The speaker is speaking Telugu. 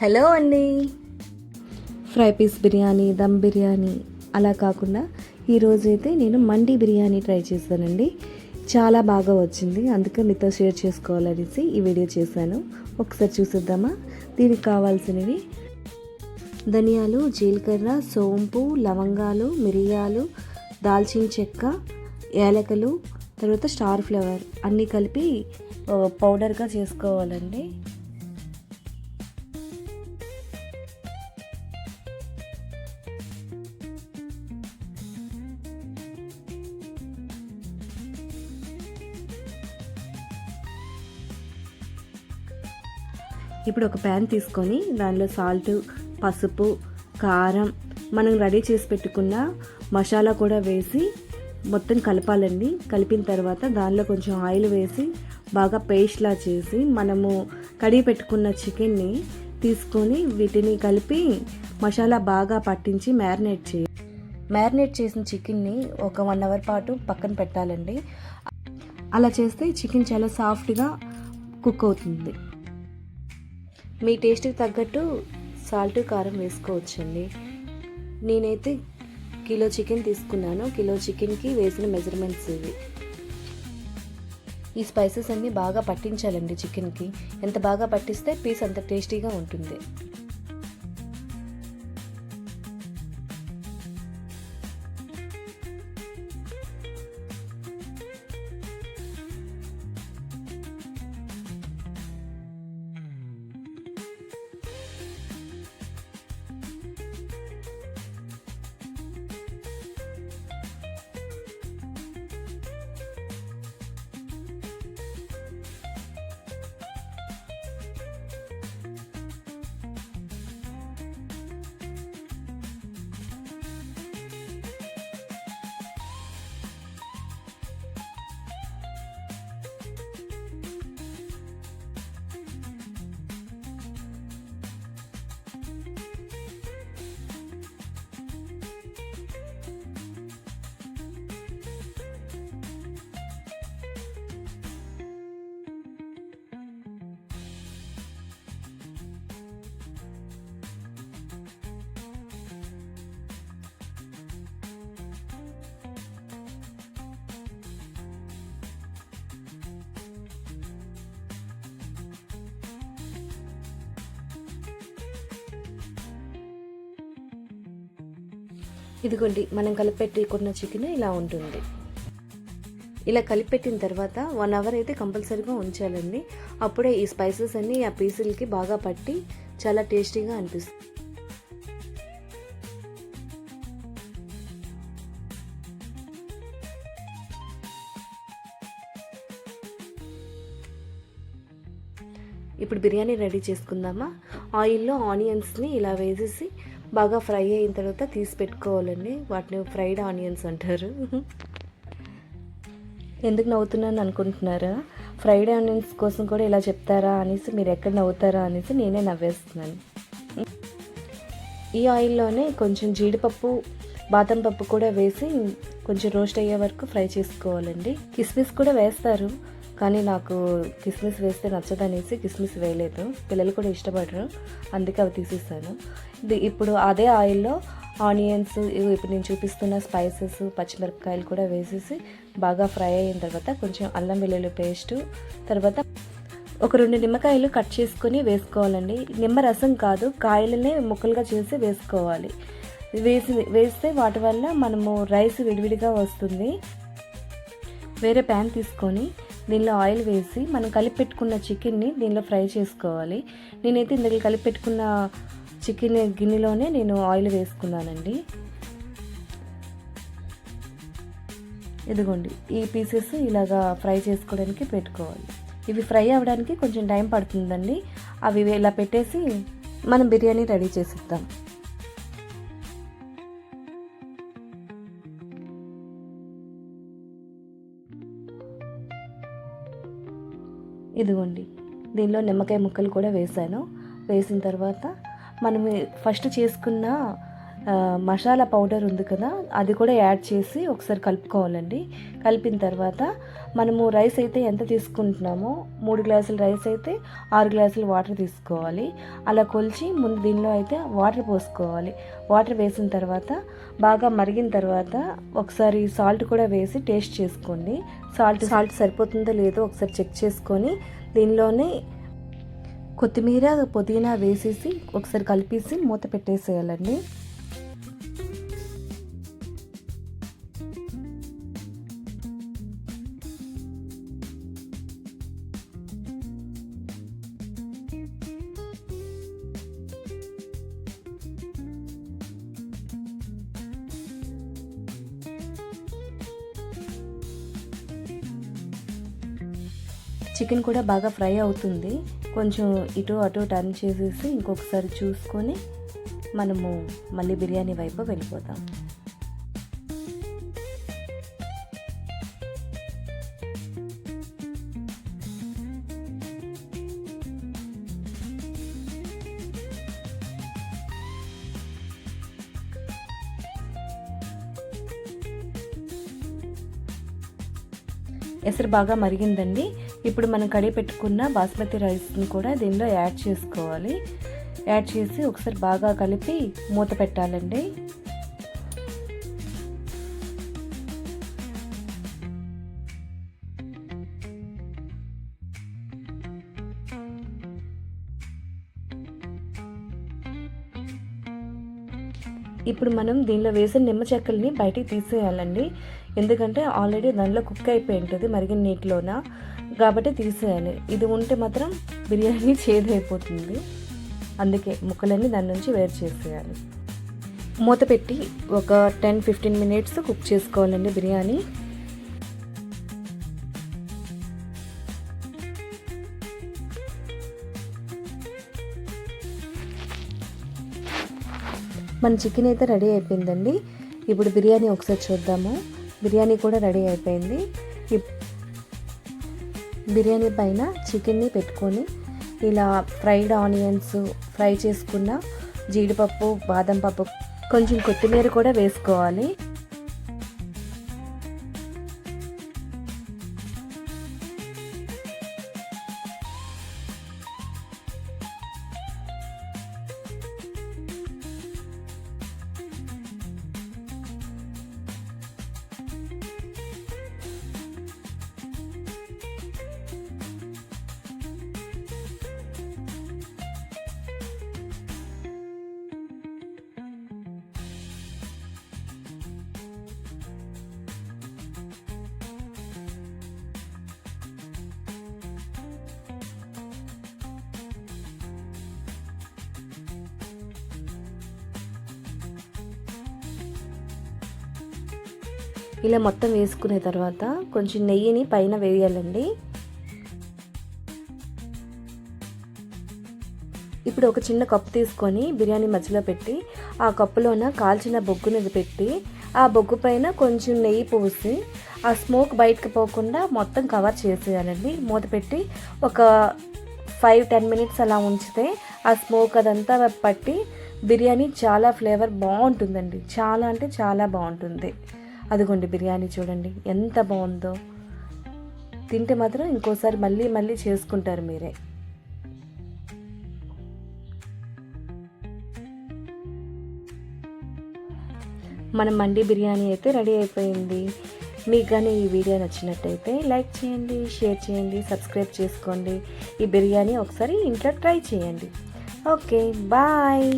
హలో అండి. ఫ్రై పీస్ బిర్యానీ, దమ్ బిర్యానీ అలా కాకుండా ఈరోజు అయితే నేను మండి బిర్యానీ ట్రై చేశానండి. చాలా బాగా వచ్చింది, అందుకే మీతో షేర్ చేసుకోవాలనేసి ఈ వీడియో చేశాను. ఒకసారి చూసేద్దామా. దీనికి కావాల్సినవి ధనియాలు, జీలకర్ర, సోంపు, లవంగాలు, మిరియాలు, దాల్చిన చెక్క, యాలకులు, తర్వాత స్టార్ ఫ్లవర్ అన్నీ కలిపి పౌడర్గా చేసుకోవాలండి. ఇప్పుడు ఒక ప్యాన్ తీసుకొని దానిలో సాల్ట్, పసుపు, కారం, మనం రెడీ చేసి పెట్టుకున్న మసాలా కూడా వేసి మొత్తం కలపాలండి. కలిపిన తర్వాత దానిలో కొంచెం ఆయిల్ వేసి బాగా పేస్ట్లా చేసి మనము కడిగి పెట్టుకున్న చికెన్ని తీసుకొని వీటిని కలిపి మసాలా బాగా పట్టించి మ్యారినేట్ చేసిన చికెన్ని ఒక 1 అవర్ పాటు పక్కన పెట్టాలండి. అలా చేస్తే చికెన్ చాలా సాఫ్ట్గా కుక్ అవుతుంది. మీ టేస్ట్కి తగ్గట్టు సాల్ట్, కారం వేసుకోవచ్చండి. నేనైతే కిలో చికెన్ తీసుకున్నాను. కిలో చికెన్కి వేసిన మెజర్మెంట్స్ ఇవి. ఈ స్పైసెస్ అన్నీ బాగా పట్టించాలండి చికెన్కి. ఎంత బాగా పట్టిస్తే పీస్ అంత టేస్టీగా ఉంటుంది. ఇదిగోండి, మనం కలిపెట్టుకున్న చికెన్ ఇలా ఉంటుంది. ఇలా కలిపెట్టిన తర్వాత 1 అవర్ అయితే కంపల్సరీగా ఉంచాలండి. అప్పుడే ఈ స్పైసెస్ అన్నీ ఆ పీసులకి బాగా పట్టి చాలా టేస్టీగా అనిపిస్తుంది. ఇప్పుడు బిర్యానీ రెడీ చేసుకుందామా. ఆయిల్లో ఆనియన్స్ని ఇలా వేసేసి బాగా ఫ్రై అయిన తర్వాత తీసి పెట్టుకోవాలండి. వాటిని ఫ్రైడ్ ఆనియన్స్ అంటారు. ఎందుకు నవ్వుతున్నాను అనుకుంటున్నారా? ఫ్రైడ్ ఆనియన్స్ కోసం కూడా ఇలా చెప్తారా అనేసి, మీరు ఎక్కడ నవ్వుతారా అనేసి నేనే నవ్వేస్తున్నాను. ఈ ఆయిల్లోనే కొంచెం జీడిపప్పు, బాదం పప్పు కూడా వేసి కొంచెం రోస్ట్ అయ్యే వరకు ఫ్రై చేసుకోవాలండి. కిస్మిస్ కూడా వేస్తారు, కానీ నాకు కిస్మిస్ వేస్తే నచ్చదనేసి కిస్మిస్ వేయలేదు. పిల్లలు కూడా ఇష్టపడరు, అందుకే అవి తీసేస్తాను. ఇప్పుడు అదే ఆయిల్లో ఆనియన్స్, ఇప్పుడు నేను చూపిస్తున్న స్పైసెస్, పచ్చిమిరపకాయలు కూడా వేసేసి బాగా ఫ్రై అయిన తర్వాత కొంచెం అల్లం వెల్లుల్లి పేస్టు, తర్వాత ఒక 2 నిమ్మకాయలు కట్ చేసుకొని వేసుకోవాలండి. నిమ్మరసం కాదు, కాయలనే ముక్కలుగా చేసి వేసుకోవాలి. వేస్తే వాటి వల్ల మనము రైస్ విడివిడిగా వస్తుంది. వేరే ప్యాన్ తీసుకొని దీనిలో ఆయిల్ వేసి మనం కలిపి పెట్టుకున్న చికెన్ని దీనిలో ఫ్రై చేసుకోవాలి. నేనైతే ఇందులో కలిపి పెట్టుకున్న చికెన్ గిన్నెలోనే నేను ఆయిల్ వేసుకున్నానండి. ఇదిగోండి, ఈ పీసెస్ ఇలాగా ఫ్రై చేసుకోవడానికి పెట్టుకోవాలి. ఇవి ఫ్రై అవ్వడానికి కొంచెం టైం పడుతుందండి. అవి ఇలా పెట్టేసి మనం బిర్యానీ రెడీ చేసిద్దాం. ఇదిగోండి, దీనిలో నిమ్మకాయ ముక్కలు కూడా వేసాను. వేసిన తర్వాత మనం ఫస్ట్ చేసుకున్న మసాలా పౌడర్ ఉంది కదా, అది కూడా యాడ్ చేసి ఒకసారి కలుపుకోవాలండి. కలిపిన తర్వాత మనము రైస్ అయితే ఎంత తీసుకుంటున్నామో 3 గ్లాసుల రైస్ అయితే 6 గ్లాసులు వాటర్ తీసుకోవాలి. అలా కొలిచి ముందు దీనిలో అయితే వాటర్ పోసుకోవాలి. వాటర్ వేసిన తర్వాత బాగా మరిగిన తర్వాత ఒకసారి సాల్ట్ కూడా వేసి టేస్ట్ చేసుకోండి. సాల్ట్ సరిపోతుందో లేదో ఒకసారి చెక్ చేసుకొని దీనిలోనే కొత్తిమీర, పుదీనా వేసేసి ఒకసారి కలిపేసి మూత పెట్టేసేయాలండి. చికెన్ కూడా బాగా ఫ్రై అవుతుంది. కొంచెం ఇటు అటు టర్న్ చేసేసి ఇంకొకసారి చూసుకొని మనము మళ్ళీ బిర్యానీ వైపు వెళ్ళిపోతాం. ఎసరు బాగా మరిగిందండి. ఇప్పుడు మనం కడిగి పెట్టుకున్న బాస్మతి రైస్ని కూడా దీనిలో యాడ్ చేసుకోవాలి. యాడ్ చేసి ఒకసారి బాగా కలిపి మూత పెట్టాలండి. ఇప్పుడు మనం దీనిలో వేసిన నిమ్మ చెక్కల్ని బయటికి తీసేయాలండి. ఎందుకంటే ఆల్రెడీ దానిలో కుక్ అయిపోయి ఉంటుంది మరిగిన నీటిలోన, కాబట్టి తీసేయాలి. ఇది ఉంటే మాత్రం బిర్యానీ చేదైపోతుంది. అందుకే ముక్కలన్నీ దాని నుంచి వేరు చేసేయాలి. మూత పెట్టి ఒక 10-15 మినిట్స్ కుక్ చేసుకోవాలండి బిర్యానీ. మన చికెన్ అయితే రెడీ అయిపోయిందండి. ఇప్పుడు బిర్యానీ ఒకసారి చూద్దాము. బిర్యానీ కూడా రెడీ అయిపోయింది. బిర్యానీ పైన చికెన్ని పెట్టుకొని ఇలా ఫ్రైడ్ ఆనియన్స్, ఫ్రై చేసుకున్న జీడిపప్పు, బాదం పప్పు, కొంచెం కొత్తిమీర కూడా వేసుకోవాలి. ఇలా మొత్తం వేసుకునే తర్వాత కొంచెం నెయ్యిని పైన వేయాలండి. ఇప్పుడు ఒక చిన్న కప్పు తీసుకొని బిర్యానీ మధ్యలో పెట్టి ఆ కప్పులోన కాల్చిన బొగ్గుని పెట్టి ఆ బొగ్గు పైన కొంచెం నెయ్యి పోసి ఆ స్మోక్ బయటకు పోకుండా మొత్తం కవర్ చేసేయాలండి. మూత పెట్టి ఒక 5-10 మినిట్స్ అలా ఉంచితే ఆ స్మోక్ అదంతా పట్టి బిర్యానీ చాలా ఫ్లేవర్ బాగుంటుందండి. చాలా అంటే చాలా బాగుంటుంది. అదిగోండి బిర్యానీ చూడండి ఎంత బాగుందో. తింటే మాత్రం ఇంకోసారి మళ్ళీ మళ్ళీ చేసుకుంటారు మీరే. మన మండి బిర్యానీ అయితే రెడీ అయిపోయింది. మీకు కానీ ఈ వీడియో నచ్చినట్టయితే లైక్ చేయండి, షేర్ చేయండి, సబ్స్క్రైబ్ చేసుకోండి. ఈ బిర్యానీ ఒకసారి ఇంట్లో ట్రై చేయండి. Okay, bye.